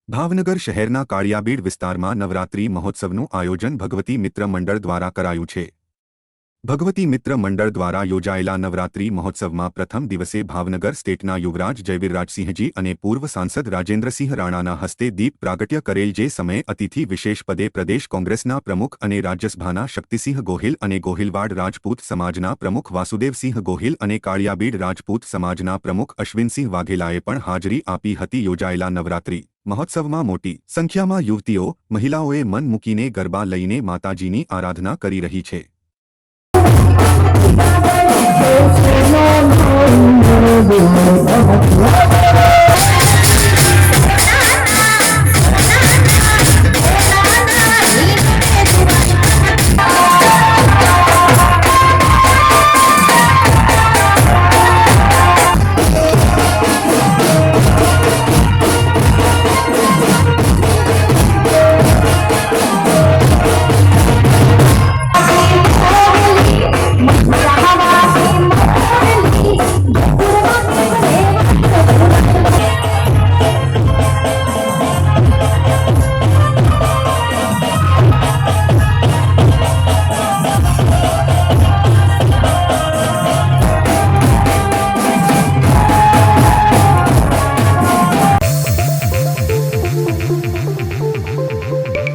ભાવનગર શહેરના કાળિયાબીડ વિસ્તારમાં નવરાત્રી મહોત્સવનું આયોજન ભગવતી મિત્ર મંડળ દ્વારા કરાયું છે। ભગવતી મિત્ર મંડળ દ્વારા યોજાયેલા નવરાત્રી મહોત્સવમાં પ્રથમ દિવસે ભાવનગર સ્ટેટના યુવરાજ જયવીરરાજસિંહજી અને પૂર્વ સાંસદ રાજેન્દ્રસિંહ રાણાના હસ્તે દીપ પ્રાગટ્ય કરેલ, જે સમયે અતિથિ વિશેષ પદે પ્રદેશ કોંગ્રેસના પ્રમુખ અને રાજ્યસભાના શક્તિસિંહ ગોહિલ અને ગોહિલવાડ રાજપૂત સમાજના પ્રમુખ વાસુદેવસિંહ ગોહિલ અને કાળિયાબીડ રાજપૂત સમાજના પ્રમુખ અશ્વિનસિંહ વાઘેલાએ પણ હાજરી આપી હતી। યોજાયેલા નવરાત્રી મહોત્સવમાં મોટી સંખ્યામાં યુવતીઓ, મહિલાઓએ મન મૂકીને ગરબા લઈને માતાજીની આરાધના કરી રહી છે।